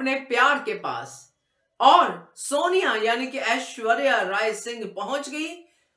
अपने प्यार के पास और सोनिया यानी कि ऐश्वर्या राय सिंह पहुंच गई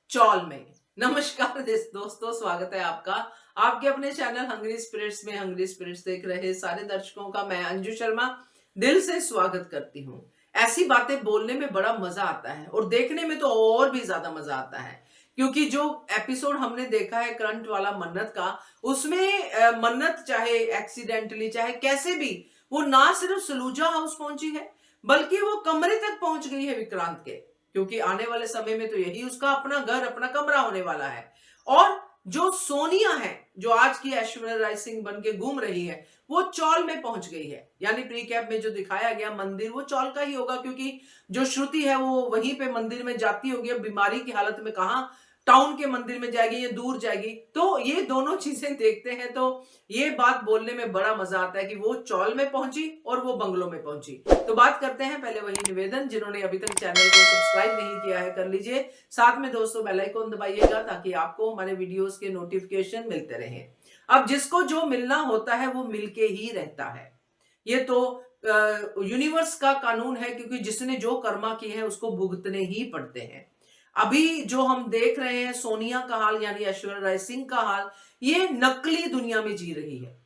चौल में। नमस्कार दोस्तों, स्वागत है आपका आपके अपने चैनल हंग्री स्पिरिट्स में। हंग्री स्पिरिट्स देख रहे सारे दर्शकों का मैं अंजू शर्मा दिल से स्वागत करती हूँ। ऐसी बातें बोलने में बड़ा मजा आता है और देखने में तो और भी ज्यादा मजा आता है, क्योंकि जो एपिसोड हमने देखा है करंट वाला मन्नत का, उसमें मन्नत चाहे एक्सीडेंटली चाहे कैसे भी वो ना सिर्फ सलूजा हाउस पहुंची है बल्कि वो कमरे तक पहुंच गई है विक्रांत के, क्योंकि आने वाले समय में तो यही उसका अपना घर अपना कमरा होने वाला है। और जो सोनिया है, जो आज की ऐश्वर्या राय सिंह बन के घूम रही है, वो चौल में पहुंच गई है। यानी प्री कैप में जो दिखाया गया मंदिर वो चौल का ही होगा, क्योंकि जो श्रुति है वो वहीं पे मंदिर में जाती होगी। अब बीमारी की हालत में कहां टाउन के मंदिर में जाएगी या दूर जाएगी, तो ये दोनों चीजें देखते हैं तो ये बात बोलने में बड़ा मजा आता है कि वो चौल में पहुंची और वो बंगलों में पहुंची। तो बात करते हैं, पहले वही निवेदन, जिन्होंने अभी तक चैनल को सब्सक्राइब नहीं किया है कर लीजिए, साथ में दोस्तों बेल आइकन दबाइएगा ताकि आपको हमारे वीडियोस के नोटिफिकेशन मिलते रहे। अब जिसको जो मिलना होता है वो मिलके ही रहता है, ये तो यूनिवर्स का कानून है, क्योंकि जिसने जो कर्मा की है उसको भुगतने ही पड़ते हैं। अभी जो हम देख रहे हैं सोनिया का हाल यानी ऐश्वर्या राय सिंह का हाल, ये नकली दुनिया में जी रही है,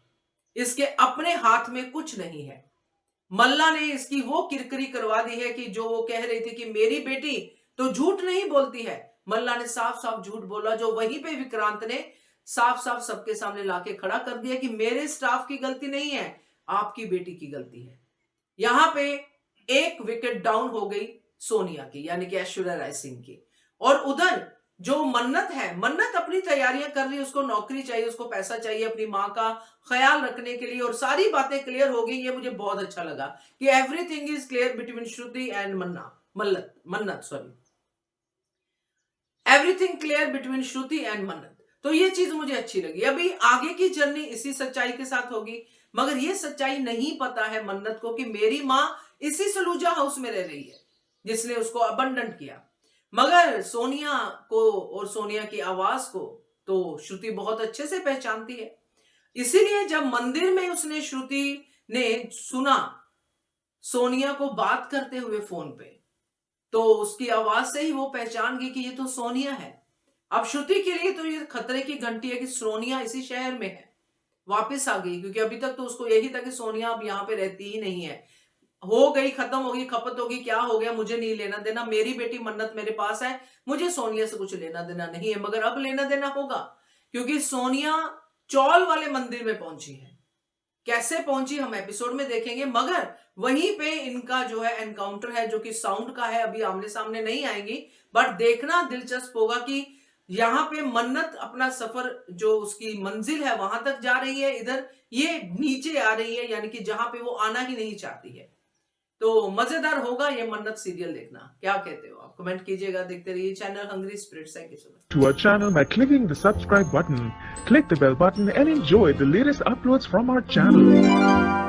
इसके अपने हाथ में कुछ नहीं है। मल्ला ने इसकी वो किरकिरी करवा दी है कि जो वो कह रही थी कि मेरी बेटी तो झूठ नहीं बोलती है, मल्ला ने साफ साफ झूठ बोला, जो वहीं पे विक्रांत ने साफ साफ सबके सामने लाके खड़ा कर दिया कि मेरे स्टाफ की गलती नहीं है, आपकी बेटी की गलती है। यहां पे एक विकेट डाउन हो गई सोनिया की यानी कि ऐश्वर्या राय सिंह की। और उधर जो मन्नत है, मन्नत अपनी तैयारियां कर रही है, उसको नौकरी चाहिए, उसको पैसा चाहिए अपनी मां का ख्याल रखने के लिए, और सारी बातें क्लियर हो गई। ये मुझे बहुत अच्छा लगा कि everything is clear between Shruti and Mannat sorry, everything clear between Shruti and Mannat. तो ये चीज मुझे अच्छी लगी। अभी आगे की जर्नी इसी सच्चाई के साथ होगी, मगर ये सच्चाई नहीं पता है मन्नत को कि मेरी मां इसी सलूजा हाउस में रह रही है जिसने उसको अबंडन किया। मगर सोनिया को और सोनिया की आवाज को तो श्रुति बहुत अच्छे से पहचानती है, इसीलिए जब मंदिर में उसने श्रुति ने सुना सोनिया को बात करते हुए फोन पे, तो उसकी आवाज से ही वो पहचान गई कि ये तो सोनिया है। अब श्रुति के लिए तो ये खतरे की घंटी है कि सोनिया इसी शहर में है, वापस आ गई, क्योंकि अभी तक तो उसको यही था कि सोनिया अब यहां पे रहती ही नहीं है, हो गई, खत्म होगी, खपत होगी, क्या हो गया मुझे नहीं लेना देना, मेरी बेटी मन्नत मेरे पास है, मुझे सोनिया से कुछ लेना देना नहीं है। मगर अब लेना देना होगा, क्योंकि सोनिया चौल वाले मंदिर में पहुंची है। कैसे पहुंची हम एपिसोड में देखेंगे, मगर वहीं पे इनका जो है एनकाउंटर है, जो कि साउंड का है, अभी आमने सामने नहीं आएंगी, बट देखना दिलचस्प होगा कि यहाँ पे मन्नत अपना सफर जो उसकी मंजिल है वहां तक जा रही है, इधर ये नीचे आ रही है, यानी कि जहां पे वो आना ही नहीं चाहती है। तो मजेदार होगा ये मन्नत सीरियल देखना, क्या कहते हो आप? कमेंट कीजिएगा। देखते रहिए channel hungry spirits. Thank you so much. To our channel by clicking the subscribe button. Click the bell button and enjoy the latest uploads from our channel.